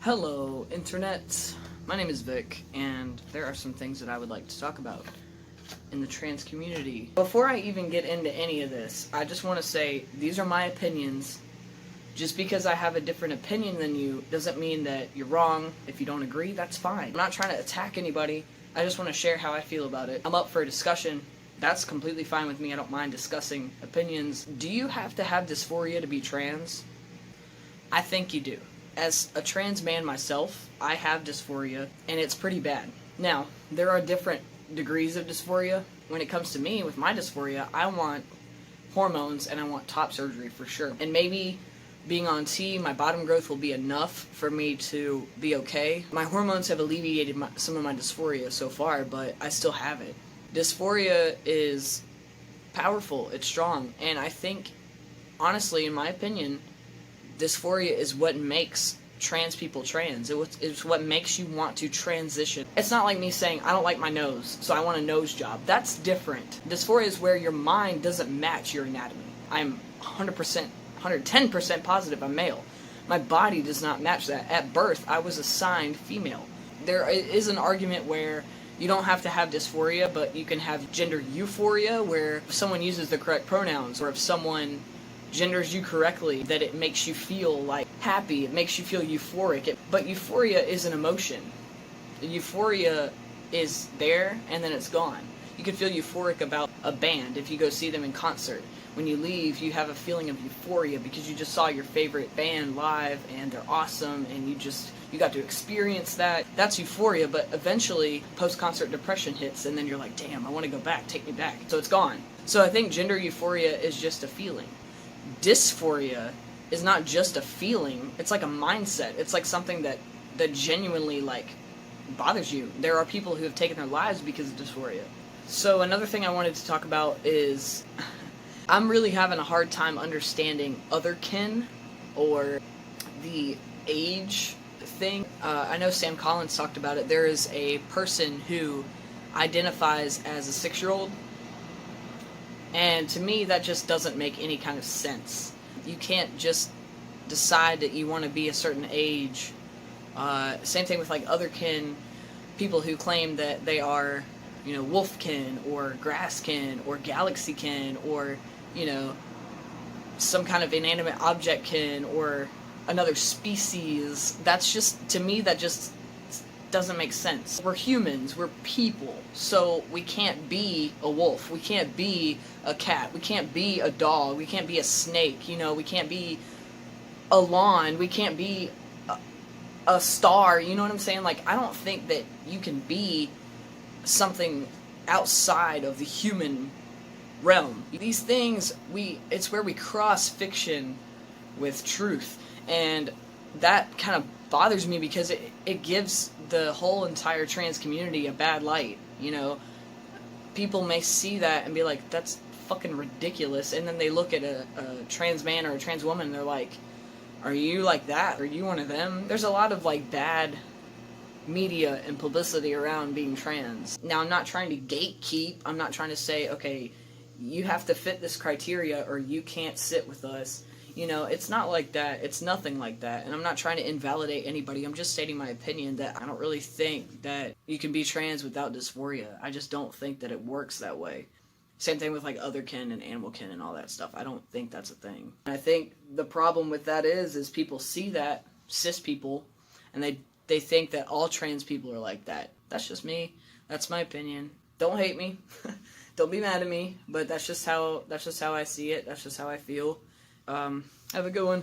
Hello, Internet. My name is Vic, and there are some things that I would like to talk about in the trans community. Before I even get into any of this, I just want to say these are my opinions. Just because I have a different opinion than you doesn't mean that you're wrong. If you don't agree, that's fine. I'm not trying to attack anybody. I just want to share how I feel about it. I'm up for a discussion. That's completely fine with me. I don't mind discussing opinions. Do you have to have dysphoria to be trans? I think you do. As a trans man myself, I have dysphoria, and it's pretty bad. Now, there are different degrees of dysphoria. When it comes to me, with my dysphoria, I want hormones and I want top surgery for sure. And maybe being on T, my bottom growth will be enough for me to be okay. My hormones have alleviated some of my dysphoria so far, but I still have it. Dysphoria is powerful, it's strong, and I think, honestly, in my opinion, dysphoria is what makes trans people trans. It's what makes you want to transition. It's not like me saying, I don't like my nose, so I want a nose job. That's different. Dysphoria is where your mind doesn't match your anatomy. I'm 100%, 110% positive I'm male. My body does not match that. At birth, I was assigned female. There is an argument where you don't have to have dysphoria, but you can have gender euphoria, where if someone uses the correct pronouns, or if someone genders you correctly, that it makes you feel like happy, it makes you feel euphoric. But euphoria is an emotion. Euphoria is there and then it's gone. You can feel euphoric about a band if you go see them in concert. When you leave, you have a feeling of euphoria because you just saw your favorite band live and they're awesome and you got to experience that. That's euphoria, but eventually post-concert depression hits and then you're like, damn, I want to go back, take me back. So it's gone. So I think gender euphoria is just a feeling. Dysphoria is not just a feeling, it's like a mindset. It's like something that genuinely bothers you. There are people who have taken their lives because of dysphoria. So another thing I wanted to talk about is I'm really having a hard time understanding otherkin, or the age thing. I know Sam Collins talked about it. There is a person who identifies as a 6-year-old, and to me that just doesn't make any kind of sense. You can't just decide that you want to be a certain age. Same thing with otherkin, people who claim that they are, wolfkin or grasskin or galaxykin or, some kind of inanimate objectkin or another species. That's just, to me, that just doesn't make sense. We're humans, we're people, so we can't be a wolf, we can't be a cat, we can't be a dog, we can't be a snake, we can't be a lawn, we can't be a star, you know what I'm saying? I don't think that you can be something outside of the human realm. These things, it's where we cross fiction with truth, and that kind of bothers me because it gives the whole entire trans community a bad light. People may see that and be like, that's fucking ridiculous, and then they look at a trans man or a trans woman and they're like, are you like that? Are you one of them? There's a lot of bad media and publicity around being trans. Now, I'm not trying to gatekeep. I'm not trying to say, okay, you have to fit this criteria or you can't sit with us. It's not like that. It's nothing like that. And I'm not trying to invalidate anybody. I'm just stating my opinion that I don't really think that you can be trans without dysphoria. I just don't think that it works that way. Same thing with otherkin and animalkin and all that stuff. I don't think that's a thing. And I think the problem with that is people see that, cis people, and they think that all trans people are like that. That's just me. That's my opinion. Don't hate me. Don't be mad at me. But that's just how I see it. That's just how I feel. Have a good one.